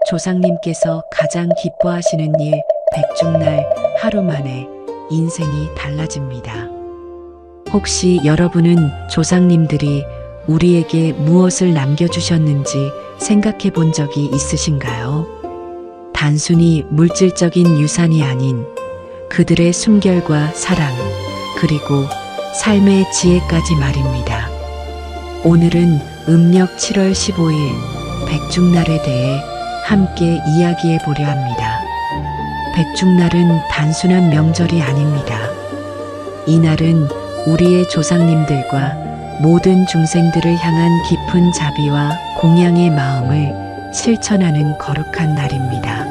조상님께서 가장 기뻐하시는 일, 백중날 하루 만에 인생이 달라집니다. 혹시 여러분은 조상님들이 우리에게 무엇을 남겨주셨는지 생각해 본 적이 있으신가요? 단순히 물질적인 유산이 아닌 그들의 숨결과 사랑, 그리고 삶의 지혜까지 말입니다. 오늘은 음력 7월 15일 백중날에 대해 함께 이야기해 보려 합니다. 백중날은 단순한 명절이 아닙니다. 이날은 우리의 조상님들과 모든 중생들을 향한 깊은 자비와 공양의 마음을 실천하는 거룩한 날입니다.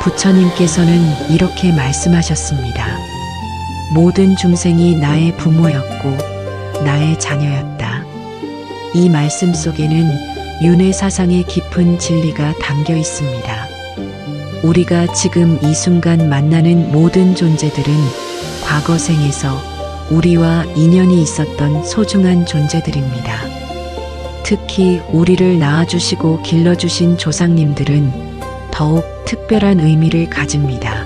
부처님께서는 이렇게 말씀하셨습니다. 모든 중생이 나의 부모였고 나의 자녀였다. 이 말씀 속에는 윤회 사상의 깊은 진리가 담겨 있습니다. 우리가 지금 이 순간 만나는 모든 존재들은 과거 생에서 우리와 인연이 있었던 소중한 존재들입니다. 특히 우리를 낳아주시고 길러주신 조상님들은 더욱 특별한 의미를 가집니다.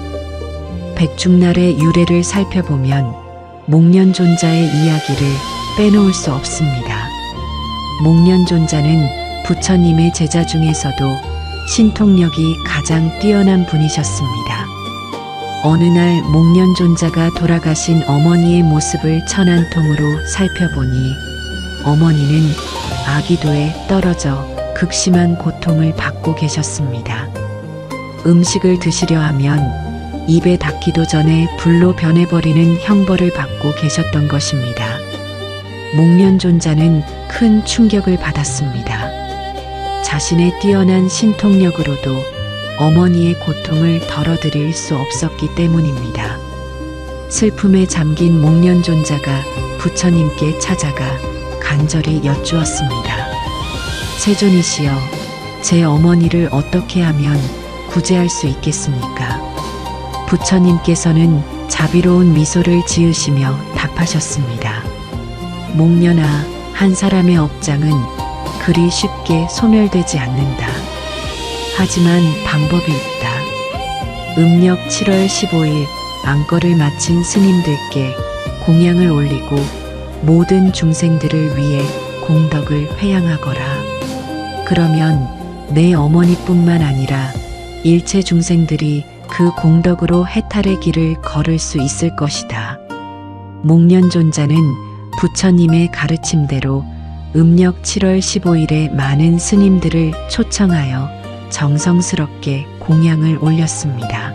백중날의 유래를 살펴보면 목련존자의 이야기를 빼놓을 수 없습니다. 목련존자는 부처님의 제자 중에서도 신통력이 가장 뛰어난 분이셨습니다. 어느 날 목련존자가 돌아가신 어머니의 모습을 천안통으로 살펴보니 어머니는 아기도에 떨어져 극심한 고통을 받고 계셨습니다. 음식을 드시려 하면 입에 닿기도 전에 불로 변해버리는 형벌을 받고 계셨던 것입니다. 목련존자는 큰 충격을 받았습니다. 자신의 뛰어난 신통력으로도 어머니의 고통을 덜어드릴 수 없었기 때문입니다. 슬픔에 잠긴 목련존자가 부처님께 찾아가 간절히 여쭈었습니다. 세존이시여, 제 어머니를 어떻게 하면 구제할 수 있겠습니까? 부처님께서는 자비로운 미소를 지으시며 답하셨습니다. 목련아, 한 사람의 업장은 그리 쉽게 소멸되지 않는다. 하지만 방법이 있다. 음력 7월 15일 안거를 마친 스님들께 공양을 올리고 모든 중생들을 위해 공덕을 회양하거라. 그러면 내 어머니뿐만 아니라 일체 중생들이 그 공덕으로 해탈의 길을 걸을 수 있을 것이다. 목련존자는 부처님의 가르침대로 음력 7월 15일에 많은 스님들을 초청하여 정성스럽게 공양을 올렸습니다.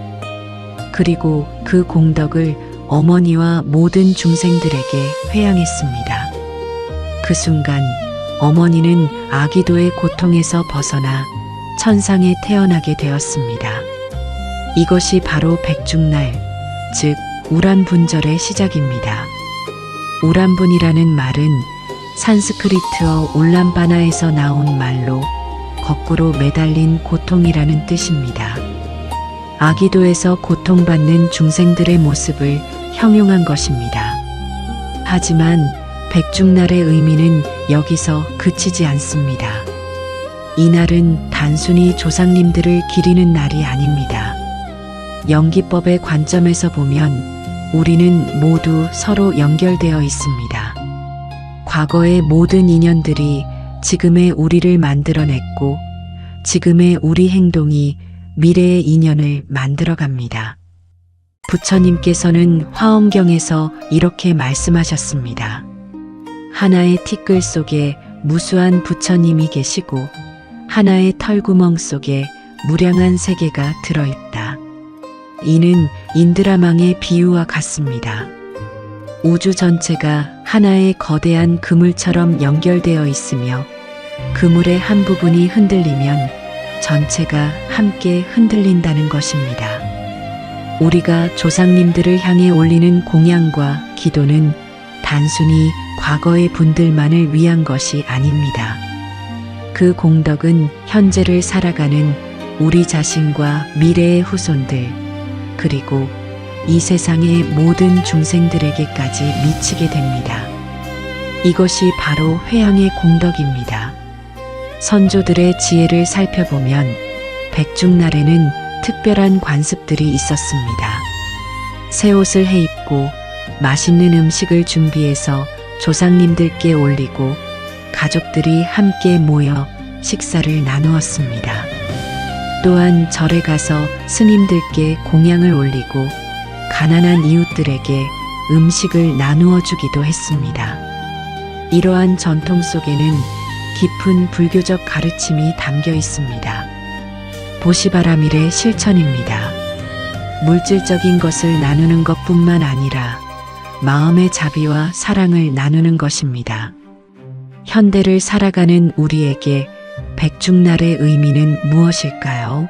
그리고 그 공덕을 어머니와 모든 중생들에게 회양했습니다. 그 순간 어머니는 아기도의 고통에서 벗어나 천상에 태어나게 되었습니다. 이것이 바로 백중날, 즉 우란분절의 시작입니다. 우란분이라는 말은 산스크리트어 울란바나에서 나온 말로 거꾸로 매달린 고통이라는 뜻입니다. 아기도에서 고통받는 중생들의 모습을 형용한 것입니다. 하지만 백중날의 의미는 여기서 그치지 않습니다. 이날은 단순히 조상님들을 기리는 날이 아닙니다. 연기법의 관점에서 보면 우리는 모두 서로 연결되어 있습니다. 과거의 모든 인연들이 지금의 우리를 만들어냈고 지금의 우리 행동이 미래의 인연을 만들어갑니다. 부처님께서는 화엄경에서 이렇게 말씀하셨습니다. 하나의 티끌 속에 무수한 부처님이 계시고 하나의 털구멍 속에 무량한 세계가 들어있다. 이는 인드라망의 비유와 같습니다. 우주 전체가 하나의 거대한 그물처럼 연결되어 있으며 그물의 한 부분이 흔들리면 전체가 함께 흔들린다는 것입니다. 우리가 조상님들을 향해 올리는 공양과 기도는 단순히 과거의 분들만을 위한 것이 아닙니다. 그 공덕은 현재를 살아가는 우리 자신과 미래의 후손들, 그리고 이 세상의 모든 중생들에게까지 미치게 됩니다. 이것이 바로 회양의 공덕입니다. 선조들의 지혜를 살펴보면 백중날에는 특별한 관습들이 있었습니다. 새 옷을 해입고 맛있는 음식을 준비해서 조상님들께 올리고 가족들이 함께 모여 식사를 나누었습니다. 또한 절에 가서 스님들께 공양을 올리고 가난한 이웃들에게 음식을 나누어 주기도 했습니다. 이러한 전통 속에는 깊은 불교적 가르침이 담겨 있습니다. 보시바라밀의 실천입니다. 물질적인 것을 나누는 것뿐만 아니라 마음의 자비와 사랑을 나누는 것입니다. 현대를 살아가는 우리에게 백중날의 의미는 무엇일까요?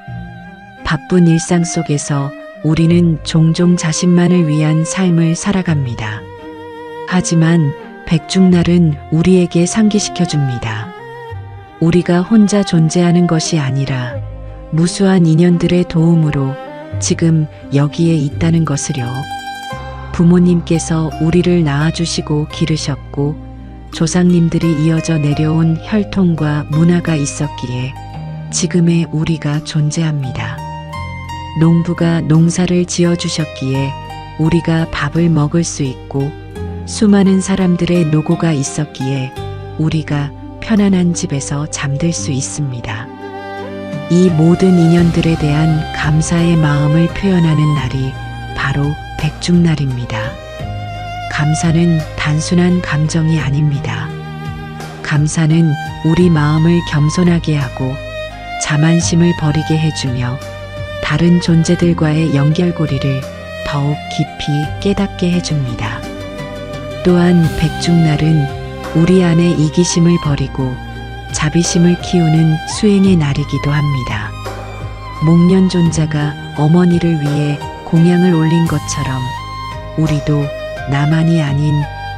바쁜 일상 속에서 우리는 종종 자신만을 위한 삶을 살아갑니다. 하지만 백중날은 우리에게 상기시켜 줍니다. 우리가 혼자 존재하는 것이 아니라 무수한 인연들의 도움으로 지금 여기에 있다는 것을요. 부모님께서 우리를 낳아주시고 기르셨고 조상님들이 이어져 내려온 혈통과 문화가 있었기에 지금의 우리가 존재합니다. 농부가 농사를 지어주셨기에 우리가 밥을 먹을 수 있고 수많은 사람들의 노고가 있었기에 우리가 편안한 집에서 잠들 수 있습니다. 이 모든 인연들에 대한 감사의 마음을 표현하는 날이 바로 백중날입니다. 감사는 단순한 감정이 아닙니다. 감사는 우리 마음을 겸손하게 하고 자만심을 버리게 해주며 다른 존재들과의 연결고리를 더욱 깊이 깨닫게 해줍니다. 또한 백중날은 우리 안의 이기심을 버리고 자비심을 키우는 수행의 날이기도 합니다. 목련존자가 어머니를 위해 공양을 올린 것처럼 우리도 나만이 아닌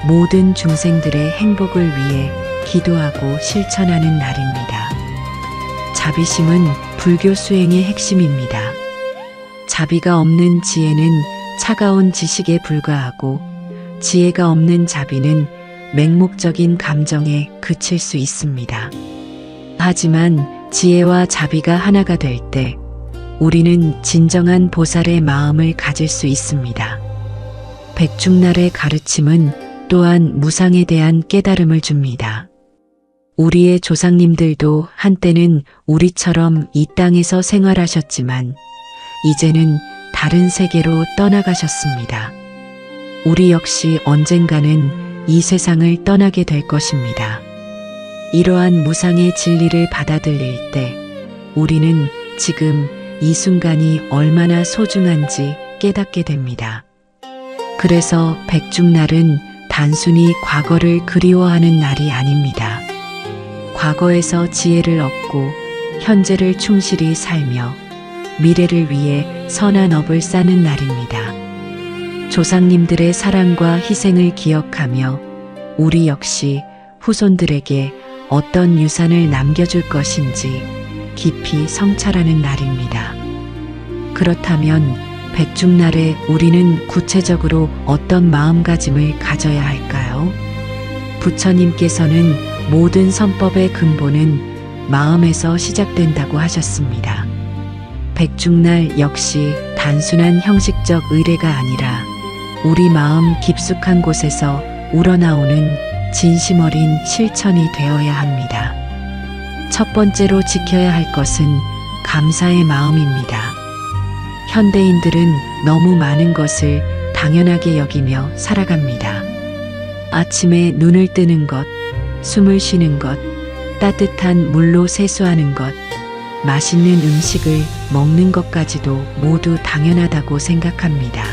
모든 중생들의 행복을 위해 기도하고 실천하는 날입니다. 자비심은 불교 수행의 핵심입니다. 자비가 없는 지혜는 차가운 지식에 불과하고 지혜가 없는 자비는 맹목적인 감정에 그칠 수 있습니다. 하지만 지혜와 자비가 하나가 될 때 우리는 진정한 보살의 마음을 가질 수 있습니다. 백중날의 가르침은 또한 무상에 대한 깨달음을 줍니다. 우리의 조상님들도 한때는 우리처럼 이 땅에서 생활하셨지만 이제는 다른 세계로 떠나가셨습니다. 우리 역시 언젠가는 이 세상을 떠나게 될 것입니다. 이러한 무상의 진리를 받아들일 때 우리는 지금 이 순간이 얼마나 소중한지 깨닫게 됩니다. 그래서 백중날은 단순히 과거를 그리워하는 날이 아닙니다. 과거에서 지혜를 얻고 현재를 충실히 살며 미래를 위해 선한 업을 쌓는 날입니다. 조상님들의 사랑과 희생을 기억하며 우리 역시 후손들에게 어떤 유산을 남겨줄 것인지 깊이 성찰하는 날입니다. 그렇다면 백중날에 우리는 구체적으로 어떤 마음가짐을 가져야 할까요? 부처님께서는 모든 선법의 근본은 마음에서 시작된다고 하셨습니다. 백중날 역시 단순한 형식적 의례가 아니라 우리 마음 깊숙한 곳에서 우러나오는 진심 어린 실천이 되어야 합니다. 첫 번째로 지켜야 할 것은 감사의 마음입니다. 현대인들은 너무 많은 것을 당연하게 여기며 살아갑니다. 아침에 눈을 뜨는 것, 숨을 쉬는 것, 따뜻한 물로 세수하는 것, 맛있는 음식을 먹는 것까지도 모두 당연하다고 생각합니다.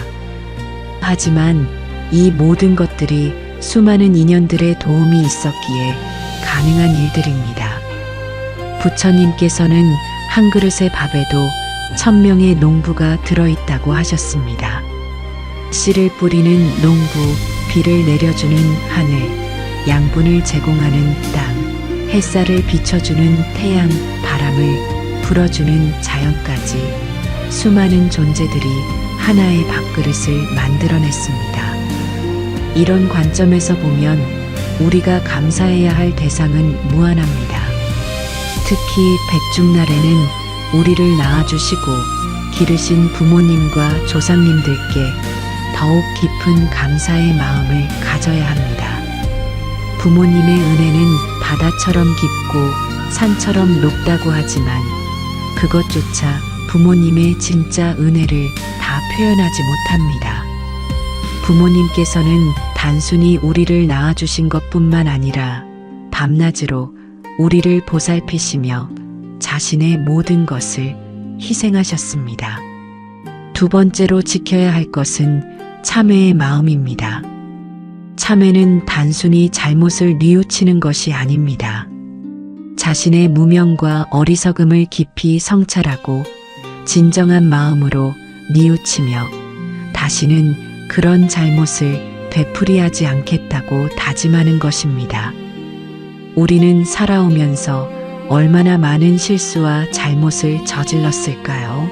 하지만 이 모든 것들이 수많은 인연들의 도움이 있었기에 가능한 일들입니다. 부처님께서는 한 그릇의 밥에도 1000명의 농부가 들어있다고 하셨습니다. 씨를 뿌리는 농부, 비를 내려주는 하늘, 양분을 제공하는 땅, 햇살을 비춰주는 태양, 바람을 불어주는 자연까지 수많은 존재들이 하나의 밥그릇을 만들어냈습니다. 이런 관점에서 보면 우리가 감사해야 할 대상은 무한합니다. 특히 백중날에는 우리를 낳아주시고 기르신 부모님과 조상님들께 더욱 깊은 감사의 마음을 가져야 합니다. 부모님의 은혜는 바다처럼 깊고 산처럼 높다고 하지만 그것조차 부모님의 진짜 은혜를 다 표현하지 못합니다. 부모님께서는 단순히 우리를 낳아주신 것뿐만 아니라 밤낮으로 우리를 보살피시며 자신의 모든 것을 희생하셨습니다. 두 번째로 지켜야 할 것은 참회의 마음입니다. 참회는 단순히 잘못을 뉘우치는 것이 아닙니다. 자신의 무명과 어리석음을 깊이 성찰하고 진정한 마음으로 뉘우치며 다시는 그런 잘못을 되풀이하지 않겠다고 다짐하는 것입니다. 우리는 살아오면서 얼마나 많은 실수와 잘못을 저질렀을까요?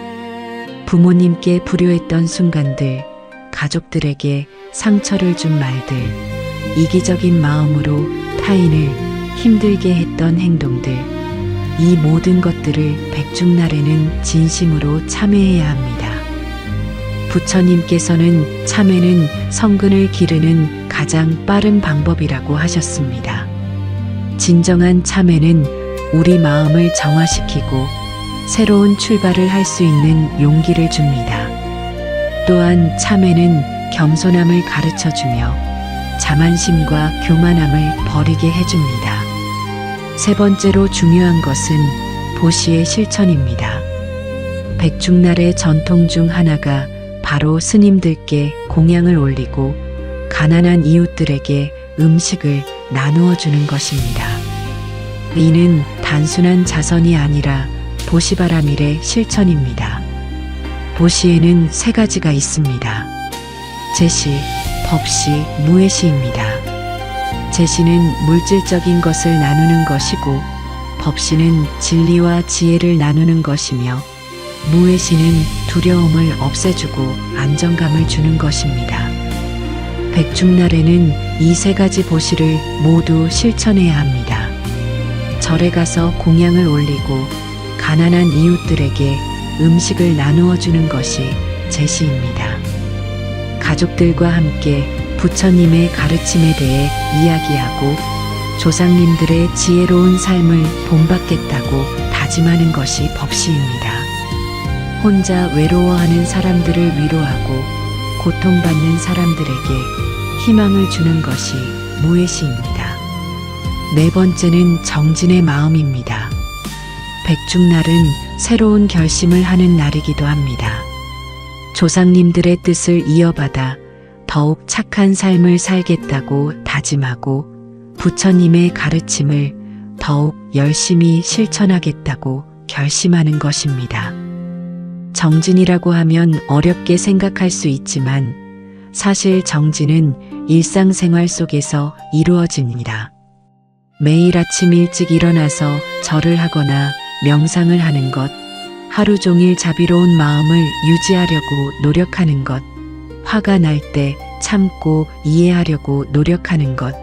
부모님께 불효했던 순간들, 가족들에게 상처를 준 말들, 이기적인 마음으로 타인을 힘들게 했던 행동들, 이 모든 것들을 백중날에는 진심으로 참회해야 합니다. 부처님께서는 참회는 성근을 기르는 가장 빠른 방법이라고 하셨습니다. 진정한 참회는 우리 마음을 정화시키고 새로운 출발을 할 수 있는 용기를 줍니다. 또한 참회는 겸손함을 가르쳐주며 자만심과 교만함을 버리게 해줍니다. 세 번째로 중요한 것은 보시의 실천입니다. 백중날의 전통 중 하나가 바로 스님들께 공양을 올리고 가난한 이웃들에게 음식을 나누어 주는 것입니다. 이는 단순한 자선이 아니라 보시바라밀의 실천입니다. 보시에는 세 가지가 있습니다. 제시, 법시, 무예시입니다. 제시는 물질적인 것을 나누는 것이고 법시는 진리와 지혜를 나누는 것이며 무예시는 두려움을 없애주고 안정감을 주는 것입니다. 백중날에는 이 세 가지 보시를 모두 실천해야 합니다. 절에 가서 공양을 올리고 가난한 이웃들에게 음식을 나누어 주는 것이 제시입니다. 가족들과 함께 부처님의 가르침에 대해 이야기하고 조상님들의 지혜로운 삶을 본받겠다고 다짐하는 것이 법시입니다. 혼자 외로워하는 사람들을 위로하고 고통받는 사람들에게 희망을 주는 것이 무예시입니다. 네 번째는 정진의 마음입니다. 백중날은 새로운 결심을 하는 날이기도 합니다. 조상님들의 뜻을 이어받아 더욱 착한 삶을 살겠다고 다짐하고 부처님의 가르침을 더욱 열심히 실천하겠다고 결심하는 것입니다. 정진이라고 하면 어렵게 생각할 수 있지만 사실 정진은 일상생활 속에서 이루어집니다. 매일 아침 일찍 일어나서 절을 하거나 명상을 하는 것, 하루 종일 자비로운 마음을 유지하려고 노력하는 것, 화가 날 때 참고 이해하려고 노력하는 것,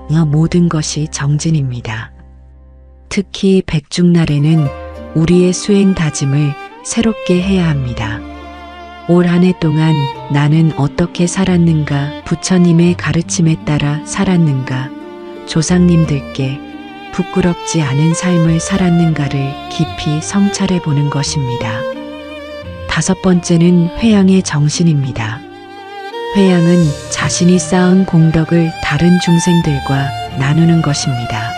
이 모든 것이 정진입니다. 특히 백중날에는 우리의 수행 다짐을 새롭게 해야 합니다. 올 한 해 동안 나는 어떻게 살았는가, 부처님의 가르침에 따라 살았는가, 조상님들께 부끄럽지 않은 삶을 살았는가를 깊이 성찰해 보는 것입니다. 다섯 번째는 회양의 정신입니다. 회양은 자신이 쌓은 공덕을 다른 중생들과 나누는 것입니다.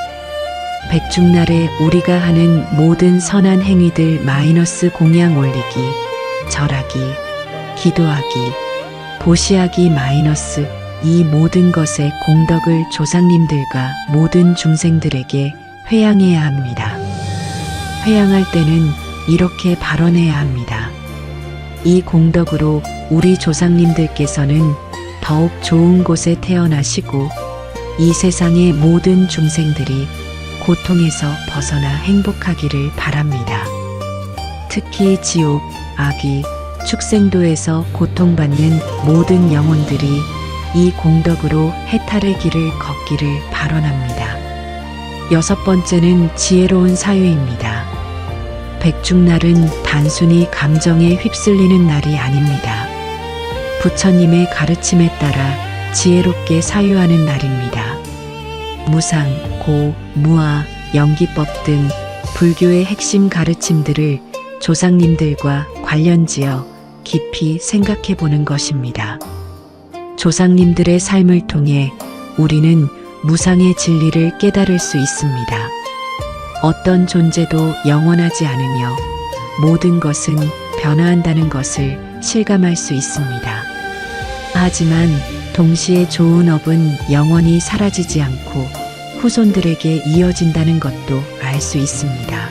백중날에 우리가 하는 모든 선한 행위들 마이너스 공양 올리기, 절하기, 기도하기, 보시하기 마이너스 이 모든 것의 공덕을 조상님들과 모든 중생들에게 회양해야 합니다. 회양할 때는 이렇게 발언해야 합니다. 이 공덕으로 우리 조상님들께서는 더욱 좋은 곳에 태어나시고 이 세상의 모든 중생들이 고통에서 벗어나 행복하기를 바랍니다. 특히 지옥, 악귀, 축생도에서 고통받는 모든 영혼들이 이 공덕으로 해탈의 길을 걷기를 발언합니다. 여섯 번째는 지혜로운 사유입니다. 백중날은 단순히 감정에 휩쓸리는 날이 아닙니다. 부처님의 가르침에 따라 지혜롭게 사유하는 날입니다. 무상, 고, 무아, 연기법 등 불교의 핵심 가르침들을 조상님들과 관련지어 깊이 생각해 보는 것입니다. 조상님들의 삶을 통해 우리는 무상의 진리를 깨달을 수 있습니다. 어떤 존재도 영원하지 않으며 모든 것은 변화한다는 것을 실감할 수 있습니다. 하지만 동시에 좋은 업은 영원히 사라지지 않고 후손들에게 이어진다는 것도 알 수 있습니다.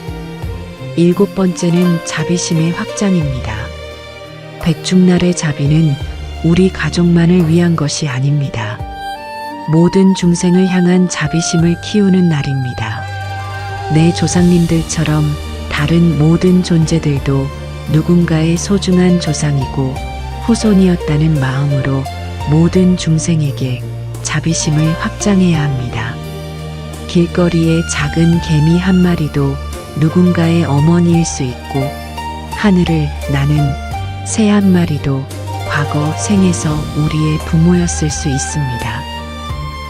7번째는 자비심의 확장입니다. 백중날의 자비는 우리 가족만을 위한 것이 아닙니다. 모든 중생을 향한 자비심을 키우는 날입니다. 내 조상님들처럼 다른 모든 존재들도 누군가의 소중한 조상이고 후손이었다는 마음으로 모든 중생에게 자비심을 확장해야 합니다. 길거리의 작은 개미 한 마리도 누군가의 어머니일 수 있고 하늘을 나는 새 한 마리도 과거 생에서 우리의 부모였을 수 있습니다.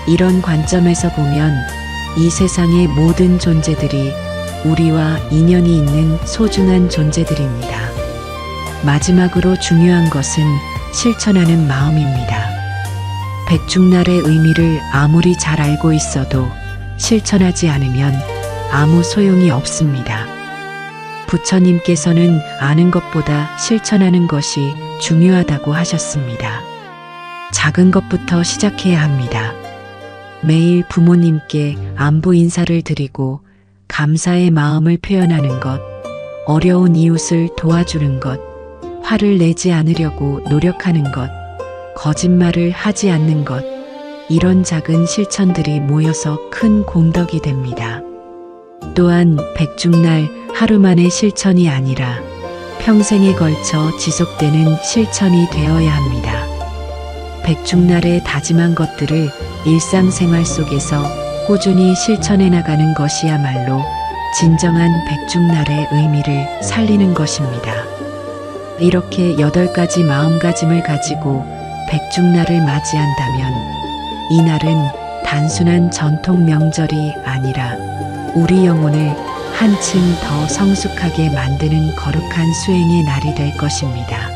이런 관점에서 보면 이 세상의 모든 존재들이 우리와 인연이 있는 소중한 존재들입니다. 마지막으로 중요한 것은 실천하는 마음입니다. 백중날의 의미를 아무리 잘 알고 있어도 실천하지 않으면 아무 소용이 없습니다. 부처님께서는 아는 것보다 실천하는 것이 중요하다고 하셨습니다. 작은 것부터 시작해야 합니다. 매일 부모님께 안부 인사를 드리고 감사의 마음을 표현하는 것, 어려운 이웃을 도와주는 것, 화를 내지 않으려고 노력하는 것, 거짓말을 하지 않는 것, 이런 작은 실천들이 모여서 큰 공덕이 됩니다. 또한 백중날 하루만의 실천이 아니라 평생에 걸쳐 지속되는 실천이 되어야 합니다. 백중날에 다짐한 것들을 일상생활 속에서 꾸준히 실천해 나가는 것이야말로 진정한 백중날의 의미를 살리는 것입니다. 이렇게 8가지 마음가짐을 가지고 백중날을 맞이한다면 이날은 단순한 전통 명절이 아니라 우리 영혼을 한층 더 성숙하게 만드는 거룩한 수행의 날이 될 것입니다.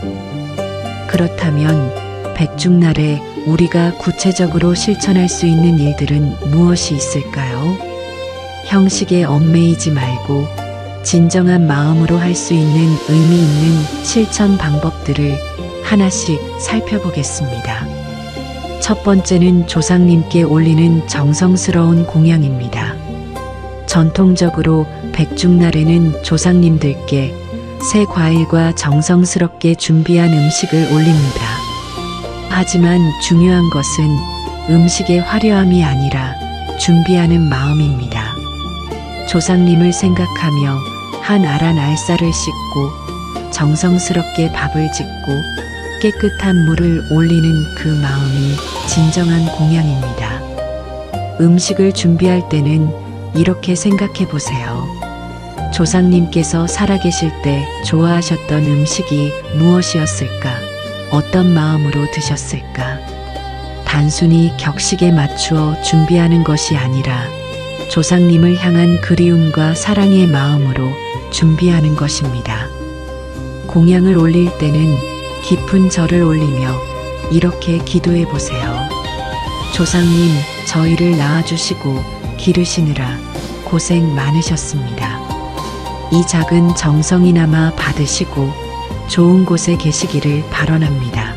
그렇다면 백중날에 우리가 구체적으로 실천할 수 있는 일들은 무엇이 있을까요? 형식에 얽매이지 말고 진정한 마음으로 할 수 있는 의미 있는 실천 방법들을 하나씩 살펴보겠습니다. 첫 번째는 조상님께 올리는 정성스러운 공양입니다. 전통적으로 백중날에는 조상님들께 새 과일과 정성스럽게 준비한 음식을 올립니다. 하지만 중요한 것은 음식의 화려함이 아니라 준비하는 마음입니다. 조상님을 생각하며 한 알한 알쌀을 씻고 정성스럽게 밥을 짓고 깨끗한 물을 올리는 그 마음이 진정한 공양입니다. 음식을 준비할 때는 이렇게 생각해 보세요. 조상님께서 살아계실 때 좋아하셨던 음식이 무엇이었을까? 어떤 마음으로 드셨을까? 단순히 격식에 맞추어 준비하는 것이 아니라 조상님을 향한 그리움과 사랑의 마음으로 준비하는 것입니다. 공양을 올릴 때는 깊은 절을 올리며 이렇게 기도해 보세요. 조상님, 저희를 낳아주시고 기르시느라 고생 많으셨습니다. 이 작은 정성이나마 받으시고 좋은 곳에 계시기를 발언합니다.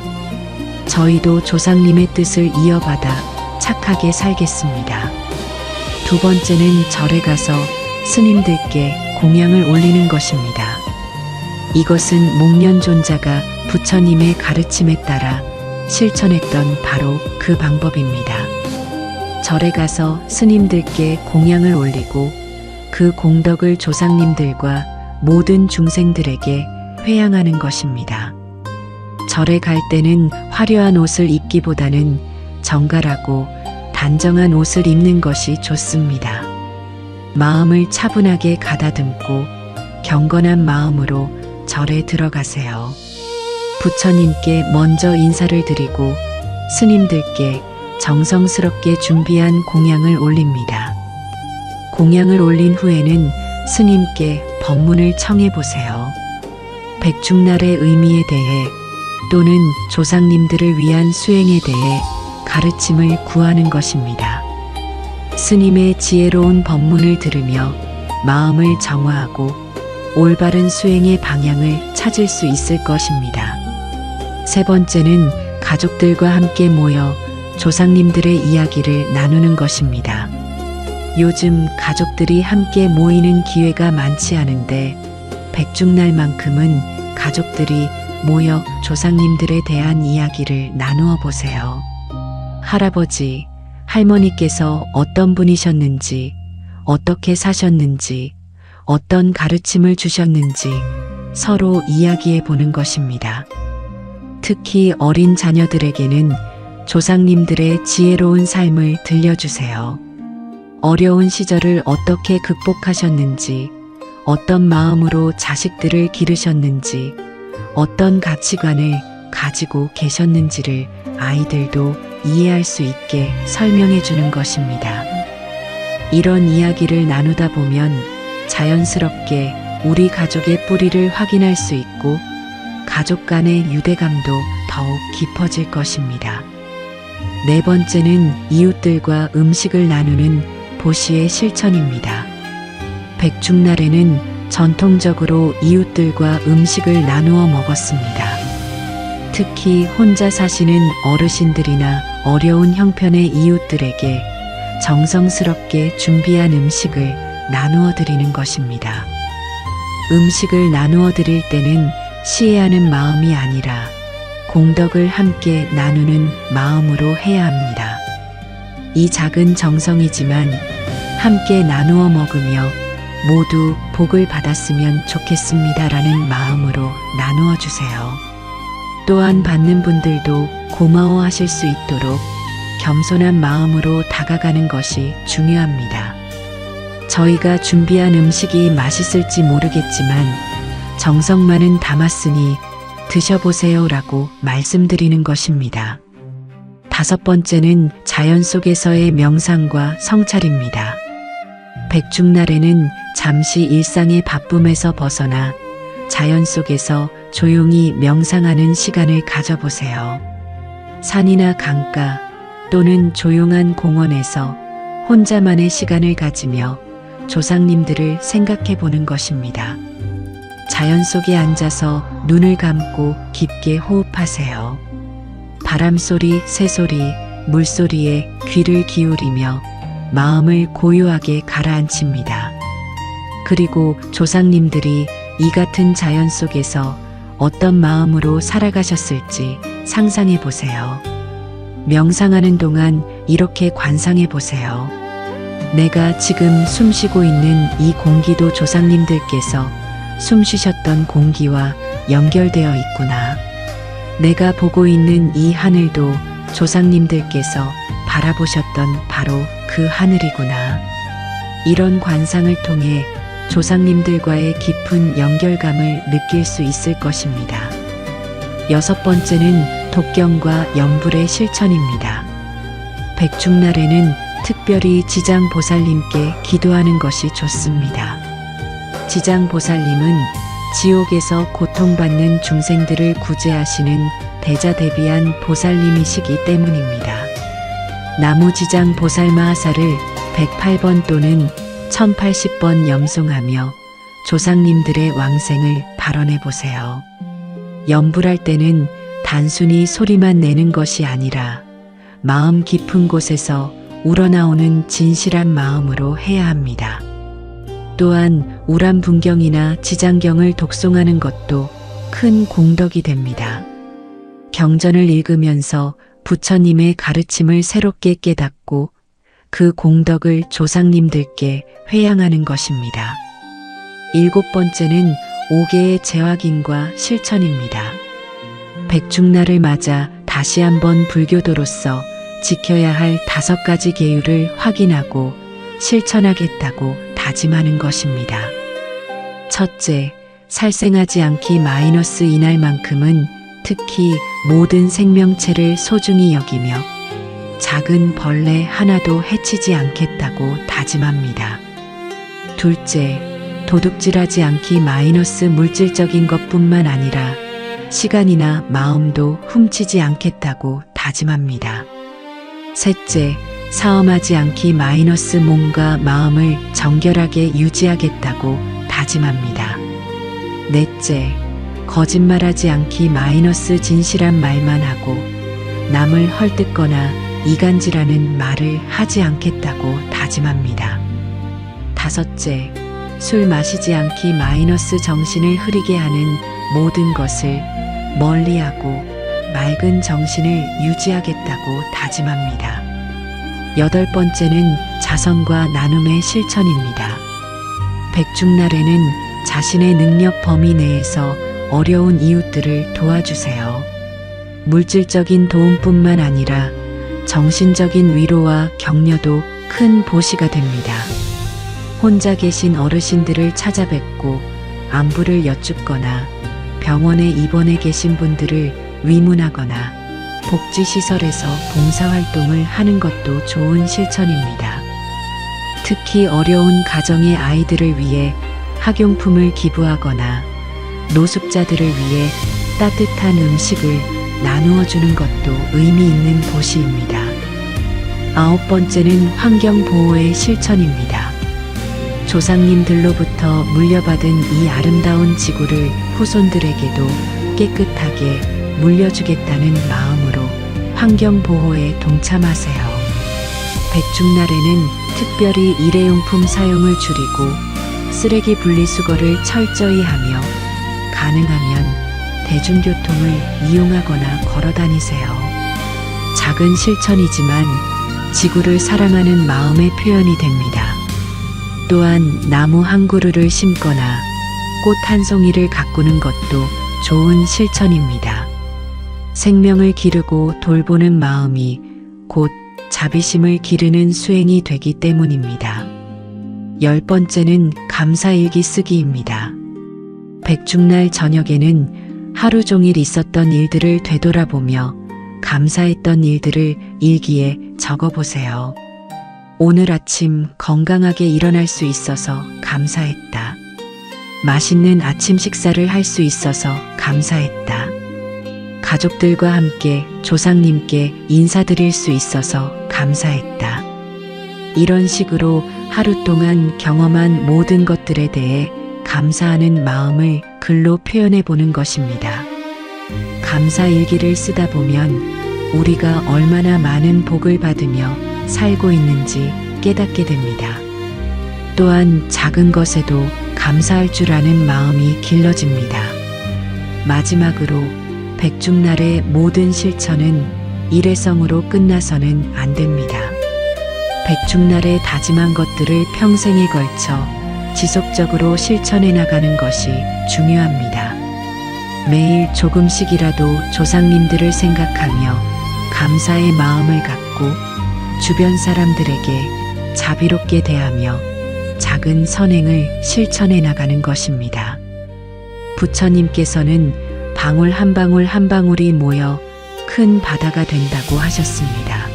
저희도 조상님의 뜻을 이어받아 착하게 살겠습니다. 두 번째는 절에 가서 스님들께 공양을 올리는 것입니다. 이것은 목련존자가 부처님의 가르침에 따라 실천했던 바로 그 방법입니다. 절에 가서 스님들께 공양을 올리고 그 공덕을 조상님들과 모든 중생들에게 회양하는 것입니다. 절에 갈 때는 화려한 옷을 입기보다는 정갈하고 단정한 옷을 입는 것이 좋습니다. 마음을 차분하게 가다듬고 경건한 마음으로 절에 들어가세요. 부처님께 먼저 인사를 드리고 스님들께 정성스럽게 준비한 공양을 올립니다. 공양을 올린 후에는 스님께 법문을 청해 보세요. 백중날의 의미에 대해 또는 조상님들을 위한 수행에 대해 가르침을 구하는 것입니다. 스님의 지혜로운 법문을 들으며 마음을 정화하고 올바른 수행의 방향을 찾을 수 있을 것입니다. 세 번째는 가족들과 함께 모여 조상님들의 이야기를 나누는 것입니다. 요즘 가족들이 함께 모이는 기회가 많지 않은데 백중날만큼은 가족들이 모여 조상님들에 대한 이야기를 나누어 보세요. 할아버지, 할머니께서 어떤 분이셨는지, 어떻게 사셨는지, 어떤 가르침을 주셨는지 서로 이야기해 보는 것입니다. 특히 어린 자녀들에게는 조상님들의 지혜로운 삶을 들려주세요. 어려운 시절을 어떻게 극복하셨는지, 어떤 마음으로 자식들을 기르셨는지, 어떤 가치관을 가지고 계셨는지를 아이들도 이해할 수 있게 설명해 주는 것입니다. 이런 이야기를 나누다 보면 자연스럽게 우리 가족의 뿌리를 확인할 수 있고 가족 간의 유대감도 더욱 깊어질 것입니다. 네 번째는 이웃들과 음식을 나누는 보시의 실천입니다. 백중날에는 전통적으로 이웃들과 음식을 나누어 먹었습니다. 특히 혼자 사시는 어르신들이나 어려운 형편의 이웃들에게 정성스럽게 준비한 음식을 나누어 드리는 것입니다. 음식을 나누어 드릴 때는 시해하는 마음이 아니라 공덕을 함께 나누는 마음으로 해야 합니다. 이 작은 정성이지만 함께 나누어 먹으며 모두 복을 받았으면 좋겠습니다라는 마음으로 나누어 주세요. 또한 받는 분들도 고마워하실 수 있도록 겸손한 마음으로 다가가는 것이 중요합니다. 저희가 준비한 음식이 맛있을지 모르겠지만 정성만은 담았으니 드셔보세요라고 말씀드리는 것입니다. 다섯 번째는 자연 속에서의 명상과 성찰입니다. 백중날에는 잠시 일상의 바쁨에서 벗어나 자연 속에서 조용히 명상하는 시간을 가져보세요. 산이나 강가 또는 조용한 공원에서 혼자만의 시간을 가지며 조상님들을 생각해 보는 것입니다. 자연 속에 앉아서 눈을 감고 깊게 호흡하세요. 바람소리, 새소리, 물소리에 귀를 기울이며 마음을 고요하게 가라앉힙니다. 그리고 조상님들이 이 같은 자연 속에서 어떤 마음으로 살아가셨을지 상상해 보세요. 명상하는 동안 이렇게 관상해 보세요. 내가 지금 숨쉬고 있는 이 공기도 조상님들께서 숨 쉬셨던 공기와 연결되어 있구나. 내가 보고 있는 이 하늘도 조상님들께서 바라보셨던 바로 그 하늘이구나. 이런 관상을 통해 조상님들과의 깊은 연결감을 느낄 수 있을 것입니다. 여섯 번째는 독경과 염불의 실천입니다. 백중날에는 특별히 지장보살님께 기도하는 것이 좋습니다. 지장보살님은 지옥에서 고통받는 중생들을 구제하시는 대자대비한 보살님이시기 때문입니다. 나무지장보살마하사를 108번 또는 1080번 염송하며 조상님들의 왕생을 발언해 보세요. 염불할 때는 단순히 소리만 내는 것이 아니라 마음 깊은 곳에서 우러나오는 진실한 마음으로 해야 합니다. 또한 우람분경이나 지장경을 독송하는 것도 큰 공덕이 됩니다. 경전을 읽으면서 부처님의 가르침을 새롭게 깨닫고 그 공덕을 조상님들께 회양하는 것입니다. 일곱 번째는 5개의 재확인과 실천입니다. 백중날을 맞아 다시 한번 불교도로서 지켜야 할 5가지 계율을 확인하고 실천하겠다고 다짐하는 것입니다. 첫째, 살생하지 않기 마이너스 이날만큼은 특히 모든 생명체를 소중히 여기며 작은 벌레 하나도 해치지 않겠다고 다짐합니다. 둘째, 도둑질하지 않기 마이너스 물질적인 것뿐만 아니라 시간이나 마음도 훔치지 않겠다고 다짐합니다. 셋째, 사엄하지 않기 마이너스 몸과 마음을 정결하게 유지하겠다고 다짐합니다. 넷째, 거짓말하지 않기 마이너스 진실한 말만 하고 남을 헐뜯거나 이간질하는 말을 하지 않겠다고 다짐합니다. 다섯째, 술 마시지 않기 마이너스 정신을 흐리게 하는 모든 것을 멀리하고 맑은 정신을 유지하겠다고 다짐합니다. 여덟 번째는 자선과 나눔의 실천입니다. 백중날에는 자신의 능력 범위 내에서 어려운 이웃들을 도와주세요. 물질적인 도움뿐만 아니라 정신적인 위로와 격려도 큰 보시가 됩니다. 혼자 계신 어르신들을 찾아뵙고 안부를 여쭙거나 병원에 입원해 계신 분들을 위문하거나 복지시설에서 봉사활동을 하는 것도 좋은 실천입니다. 특히 어려운 가정의 아이들을 위해 학용품을 기부하거나 노숙자들을 위해 따뜻한 음식을 나누어 주는 것도 의미 있는 보시입니다. 아홉 번째는 환경보호의 실천입니다. 조상님들로부터 물려받은 이 아름다운 지구를 후손들에게도 깨끗하게 물려주겠다는 마음으로 환경보호에 동참하세요. 백중날에는 특별히 일회용품 사용을 줄이고 쓰레기 분리수거를 철저히 하며 가능하면 대중교통을 이용하거나 걸어 다니세요. 작은 실천이지만 지구를 사랑하는 마음의 표현이 됩니다. 또한 나무 한 그루를 심거나 꽃 한 송이를 가꾸는 것도 좋은 실천입니다. 생명을 기르고 돌보는 마음이 곧 자비심을 기르는 수행이 되기 때문입니다. 열 번째는 감사일기 쓰기입니다. 백중날 저녁에는 하루 종일 있었던 일들을 되돌아보며 감사했던 일들을 일기에 적어보세요. 오늘 아침 건강하게 일어날 수 있어서 감사했다. 맛있는 아침 식사를 할 수 있어서 감사했다. 가족들과 함께 조상님께 인사드릴 수 있어서 감사했다. 이런 식으로 하루 동안 경험한 모든 것들에 대해 감사하는 마음을 글로 표현해 보는 것입니다. 감사일기를 쓰다 보면 우리가 얼마나 많은 복을 받으며 살고 있는지 깨닫게 됩니다. 또한 작은 것에도 감사할 줄 아는 마음이 길러집니다. 마지막으로 백중날의 모든 실천은 일회성으로 끝나서는 안 됩니다. 백중날에 다짐한 것들을 평생에 걸쳐 지속적으로 실천해 나가는 것이 중요합니다. 매일 조금씩이라도 조상님들을 생각하며 감사의 마음을 갖고 주변 사람들에게 자비롭게 대하며 작은 선행을 실천해 나가는 것입니다. 부처님께서는 방울 한 방울 한 방울이 모여 큰 바다가 된다고 하셨습니다.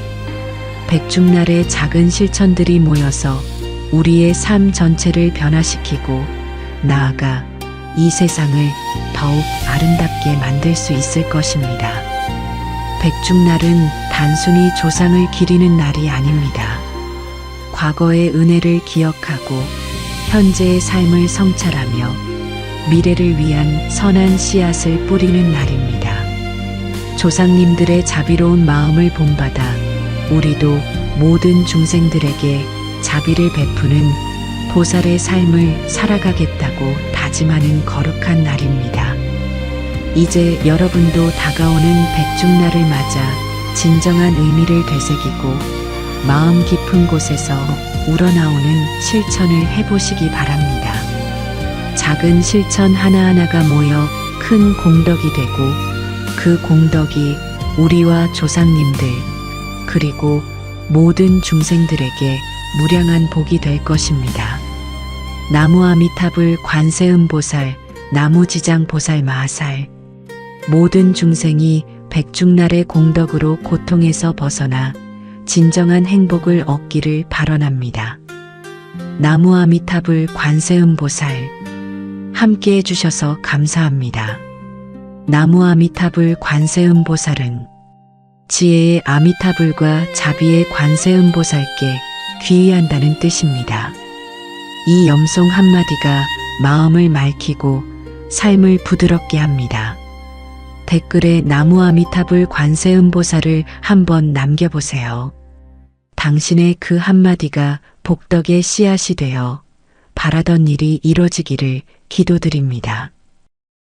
백중날의 작은 실천들이 모여서 우리의 삶 전체를 변화시키고 나아가 이 세상을 더욱 아름답게 만들 수 있을 것입니다. 백중날은 단순히 조상을 기리는 날이 아닙니다. 과거의 은혜를 기억하고 현재의 삶을 성찰하며 미래를 위한 선한 씨앗을 뿌리는 날입니다. 조상님들의 자비로운 마음을 본받아 우리도 모든 중생들에게 자비를 베푸는 보살의 삶을 살아가겠다고 다짐하는 거룩한 날입니다. 이제 여러분도 다가오는 백중날을 맞아 진정한 의미를 되새기고 마음 깊은 곳에서 우러나오는 실천을 해보시기 바랍니다. 작은 실천 하나하나가 모여 큰 공덕이 되고 그 공덕이 우리와 조상님들 그리고 모든 중생들에게 무량한 복이 될 것입니다. 나무 아미타불 관세음보살, 나무지장보살 마하살. 모든 중생이 백중날의 공덕으로 고통에서 벗어나 진정한 행복을 얻기를 발언합니다. 나무 아미타불 관세음보살. 함께 해주셔서 감사합니다. 나무 아미타불 관세음보살은 지혜의 아미타불과 자비의 관세음보살께 귀의한다는 뜻입니다. 이 염송 한마디가 마음을 맑히고 삶을 부드럽게 합니다. 댓글에 나무 아미타불 관세음보살을 한번 남겨보세요. 당신의 그 한마디가 복덕의 씨앗이 되어 바라던 일이 이뤄지기를 기도드립니다.